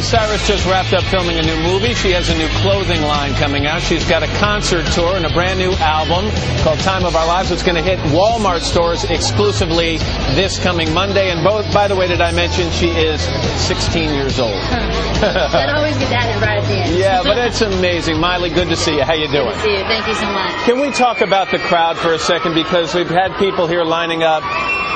Miley Cyrus just wrapped up filming a new movie. She has a new clothing line coming out. She's got a concert tour and a brand new album called Time of Our Lives. It's going to hit Walmart stores exclusively this coming Monday. And both, by the way, did I mention she is 16 years old? That always gets added right at the end. Yeah, but it's amazing. Miley, good to see you. How you doing? Good to see you. Thank you so much. Can we talk about the crowd for a second? Because we've had people here lining up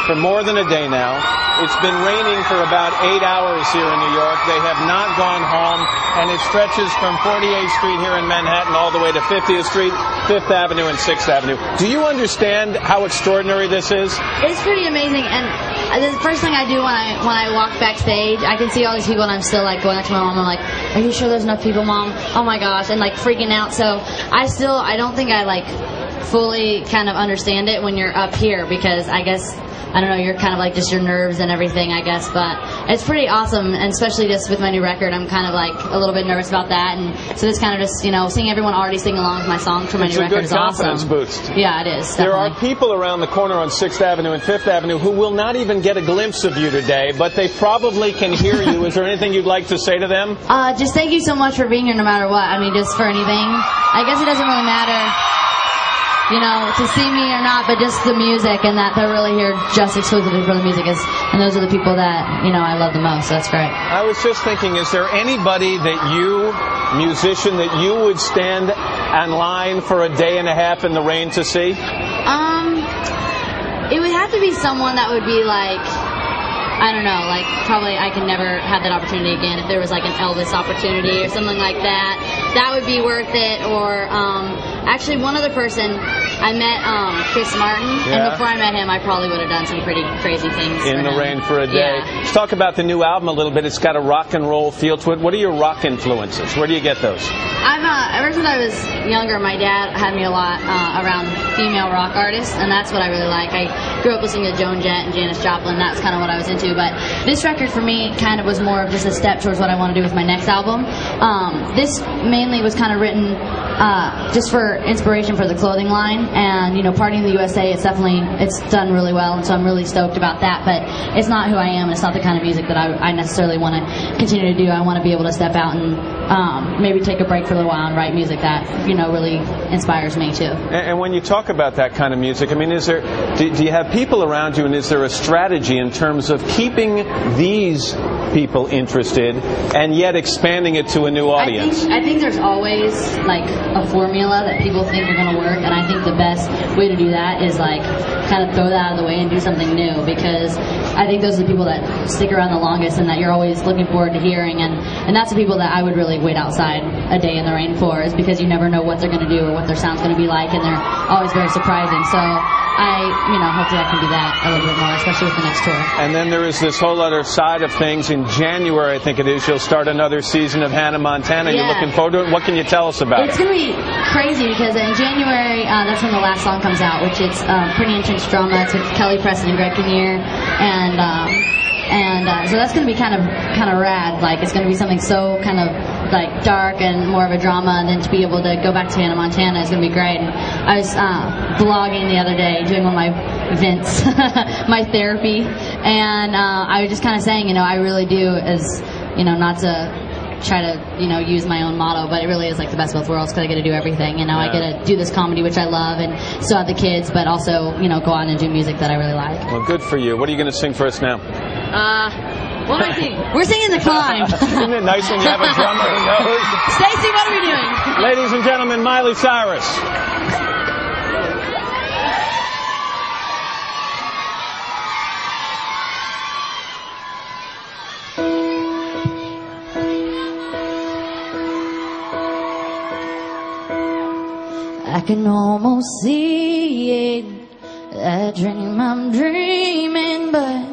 for more than a day now. It's been raining for about 8 hours here in New York. They have not gone home, and it stretches from 48th Street here in Manhattan all the way to 50th Street, 5th Avenue, and 6th Avenue. Do you understand how extraordinary this is? It's pretty amazing, and the first thing I do when I walk backstage, I can see all these people, and I'm still like going up to my mom. I'm like, "Are you sure there's enough people, Mom? Oh my gosh!" And like freaking out. So I don't think I like fully kind of understand it when you're up here, because I guess, I don't know, you're kind of like just your nerves and everything, I guess, but it's pretty awesome, and especially just with my new record, I'm kind of like a little bit nervous about that, and so this kind of just, you know, seeing everyone already sing along with my songs for my new record is awesome. It's a good confidence boost. Yeah, it is, definitely. There are people around the corner on 6th Avenue and 5th Avenue who will not even get a glimpse of you today, but they probably can hear you. Is there anything you'd like to say to them? Just thank you so much for being here no matter what. I mean, just for anything. I guess it doesn't really matter, you know, to see me or not, but just the music, and that they're really here just exclusively for the music, and those are the people that, you know, I love the most, so that's great. I was just thinking, is there anybody that you, musician, that you would stand in line for a day and a half in the rain to see? It would have to be someone that would be like, I don't know, like probably I could never have that opportunity again. If there was like an Elvis opportunity or something like that, that would be worth it. Or actually one other person, I met Chris Martin, and before I met him, I probably would have done some pretty crazy things in the rain for a day. Yeah. Let's talk about the new album a little bit. It's got a rock and roll feel to it. What are your rock influences? Where do you get those? Ever since I was younger, my dad had me a lot around female rock artists, and that's what I really like. I grew up listening to Joan Jett and Janis Joplin. That's kind of what I was into. But this record for me kind of was more of just a step towards what I want to do with my next album. This mainly was kind of written just for inspiration for the clothing line, and you know, Party in the USA, it's done really well, and so I'm really stoked about that. But it's not who I am, and it's not the kind of music that I necessarily want to continue to do. I want to be able to step out and maybe take a break for a little while and write music that, you know, really inspires me too. And when you talk about that kind of music, I mean, do you have people around you, and is there a strategy in terms of keeping these people interested and yet expanding it to a new audience? I think there's always like a formula that people think are going to work, and I think the best way to do that is like kind of throw that out of the way and do something new, because I think those are the people that stick around the longest and that you're always looking forward to hearing, and that's the people that I would really wait outside a day in the rain for, is because you never know what they're going to do or what their sound's going to be like, and they're always very surprising. So hopefully I can do that a little bit more, especially with the next tour. And then there is this whole other side of things. In January, I think it is, you'll start another season of Hannah Montana. Yeah. You're looking forward to it. What can you tell us about it? It's going to be crazy, because in January, that's when the last song comes out, which is Pretty Intense Drama. It's with Kelly Preston and Greg Kinnear, and so that's going to be kind of rad. Like, it's going to be something so kind of like dark and more of a drama, and then to be able to go back to Hannah Montana is going to be great. And I was blogging the other day, doing one of my vents, my therapy, and I was just kind of saying, you know, I really do, as you know, not to try to, you know, use my own motto, but it really is like the best of both worlds, because I get to do everything. You know, I get to do this comedy, which I love, and still have the kids, but also, you know, go on and do music that I really like. Well, good for you. What are you going to sing for us now? What am I singing? We're singing The Climb. Isn't it nice when you have a drummer who knows? Stacey, what are we doing? Ladies and gentlemen, Miley Cyrus. I can almost see it, that dream I'm dreaming, but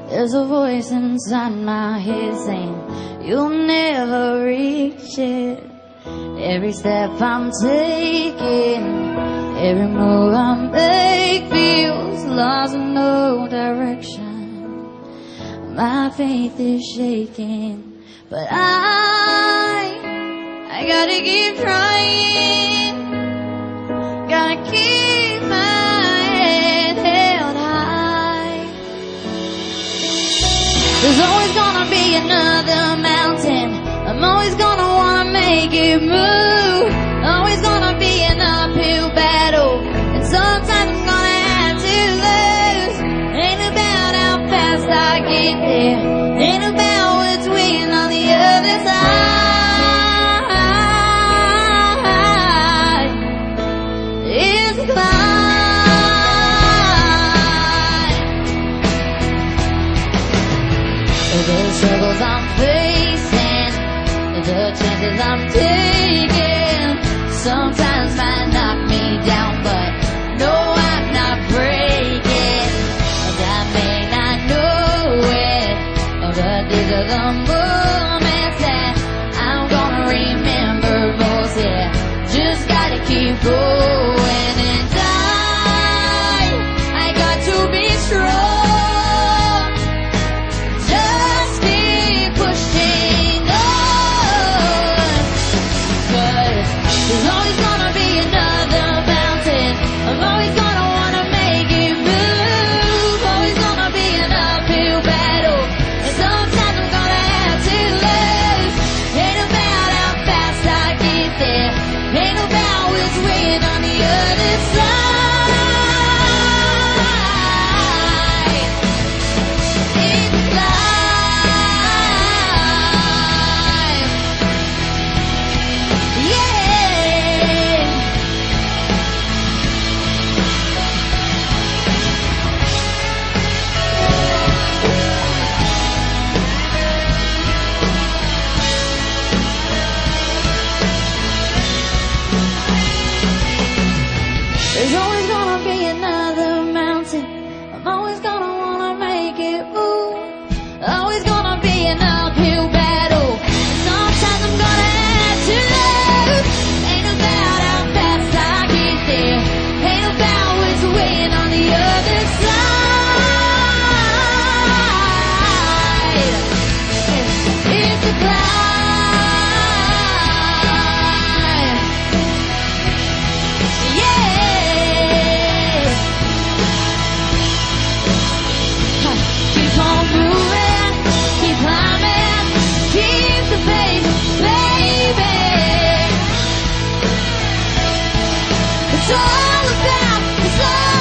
there's a voice inside my head saying you'll never reach it. Every step I'm taking, every move I make feels lost in no direction. My faith is shaking, but I gotta keep trying. Gotta keep my head held high. There's always gonna be another mountain make it move. Always gonna be an uphill battle, and sometimes I'm gonna have to lose. Ain't about how fast I get there, ain't about what's waiting on the other side. It's a climb. The struggles I'm facing, the chances I'm taking, sometimes might knock me down, but no, I'm not breaking. And I may not know it, but these are the moments that I'm gonna remember most. Yeah, just gotta keep going, and I got to be strong. Just keep pushing on, 'cause there's always gonna be another mountain. I'm always gonna wanna make it move. Always gonna be an uphill battle, and sometimes I'm gonna have to lose. Ain't about how fast I get there, ain't about what's waiting on the other side. It's a climb. Yeah. There's always gonna be another mountain. I'm always gonna wanna make it move. Always gonna be an uphill battle. Sometimes I'm gonna have to lose. Ain't about how fast I get there, ain't about what's waiting on the other side. It's a climb. Yeah. Keep on moving, keep climbing, keep the faith, baby. It's all about the climb.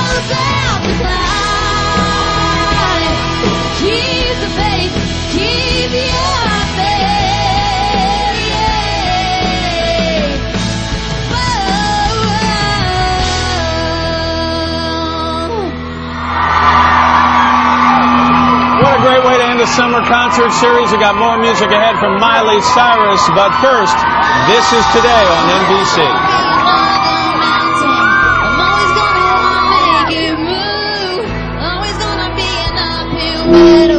Keep the faith, keep your faith. Yeah. What a great way to end the summer concert series. We got more music ahead from Miley Cyrus, but first, this is Today on NBC. I'm always gonna wanna make it move. Always gonna be an uphill battle.